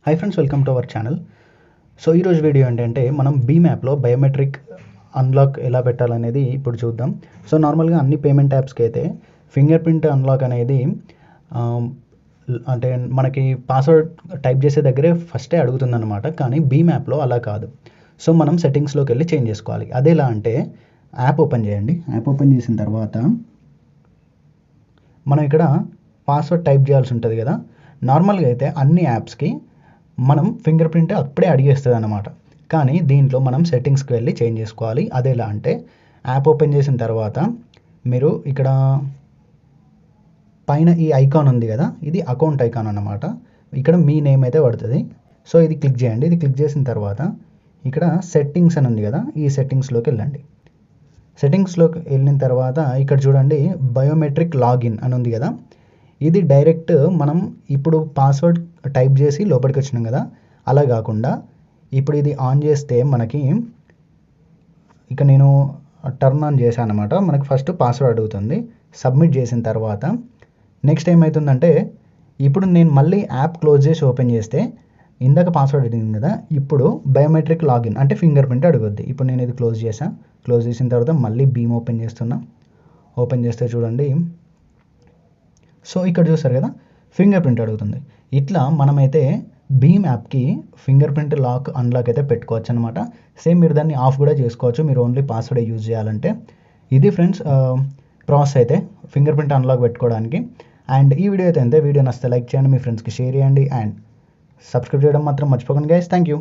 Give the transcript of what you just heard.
Hi friends, welcome to our channel. So ఈరోజు video ఏంటంటే మనం భీమ్ యాప్లో బయోమెట్రిక్ అన్లాక్ ఎలా పెట్టాలనేది ఇప్పుడు చూద్దాం. సో నార్మల్గా అన్ని పేమెంట్ యాప్స్కి అయితే ఫింగర్ ప్రింట్ అన్లాక్ అనేది అంటే మనకి పాస్వర్డ్ టైప్ చేసే దగ్గరే ఫస్టే అడుగుతుందన్నమాట. కానీ భీమ్ యాప్లో అలా కాదు. సో మనం సెట్టింగ్స్లోకి వెళ్ళి చేంజ్ చేసుకోవాలి. అదేలా అంటే యాప్ ఓపెన్ చేయండి. యాప్ ఓపెన్ చేసిన తర్వాత మనం ఇక్కడ పాస్వర్డ్ టైప్ చేయాల్సి ఉంటుంది కదా. నార్మల్గా అయితే అన్ని యాప్స్కి మనం ఫింగర్ ప్రింట్ అప్పుడే అడిగేస్తుంది అన్నమాట. కానీ దీంట్లో మనం సెట్టింగ్స్కి వెళ్ళి చేంజ్ చేసుకోవాలి. అదేలా అంటే యాప్ ఓపెన్ చేసిన తర్వాత మీరు ఇక్కడ పైన ఈ ఐకాన్ ఉంది కదా, ఇది అకౌంట్ ఐకాన్ అన్నమాట. ఇక్కడ మీ నేమ్ అయితే పడుతుంది. సో ఇది క్లిక్ చేయండి. ఇది క్లిక్ చేసిన తర్వాత ఇక్కడ సెట్టింగ్స్ అని ఉంది కదా, ఈ సెట్టింగ్స్లోకి వెళ్ళండి. సెట్టింగ్స్లోకి వెళ్ళిన తర్వాత ఇక్కడ చూడండి బయోమెట్రిక్ లాగిన్ అని ఉంది కదా. ఇది డైరెక్ట్ మనం ఇప్పుడు పాస్వర్డ్ టైప్ చేసి లోపలికి వచ్చినాం కదా, అలా కాకుండా ఇప్పుడు ఇది ఆన్ చేస్తే మనకి ఇక నేను టర్న్ ఆన్ చేశాను అనమాట. మనకి ఫస్ట్ పాస్వర్డ్ అడుగుతుంది. సబ్మిట్ చేసిన తర్వాత నెక్స్ట్ ఏమవుతుందంటే ఇప్పుడు నేను మళ్ళీ యాప్ క్లోజ్ చేసి ఓపెన్ చేస్తే ఇందాక పాస్వర్డ్ అడిగింది కదా, ఇప్పుడు బయోమెట్రిక్ లాగిన్ అంటే ఫింగర్ ప్రింట్ అడుగుద్ది. ఇప్పుడు నేను ఇది క్లోజ్ చేశాను. క్లోజ్ చేసిన తర్వాత మళ్ళీ భీమ్ ఓపెన్ చేస్తున్నా. ఓపెన్ చేస్తే చూడండి, సో ఇక్కడ చూస్తారు కదా ఫింగర్ ప్రింట్ అడుగుతుంది. ఇట్లా మనమైతే భీమ్ యాప్కి ఫింగర్ ప్రింట్ లాక్ అన్లాక్ అయితే పెట్టుకోవచ్చు అనమాట. సేమ్ మీరు దాన్ని ఆఫ్ కూడా చేసుకోవచ్చు, మీరు ఓన్లీ పాస్వర్డ్ యూజ్ చేయాలంటే. ఇది ఫ్రెండ్స్ ప్రాసెస్ అయితే ఫింగర్ ప్రింట్ అన్లాక్ పెట్టుకోవడానికి. అండ్ ఈ వీడియో అయితే అంతే. వీడియో నచ్చితే లైక్ చేయండి, మీ ఫ్రెండ్స్కి షేర్ చేయండి అండ్ సబ్స్క్రైబ్ చేయడం మాత్రం మర్చిపోకండి గైస్. Thank you.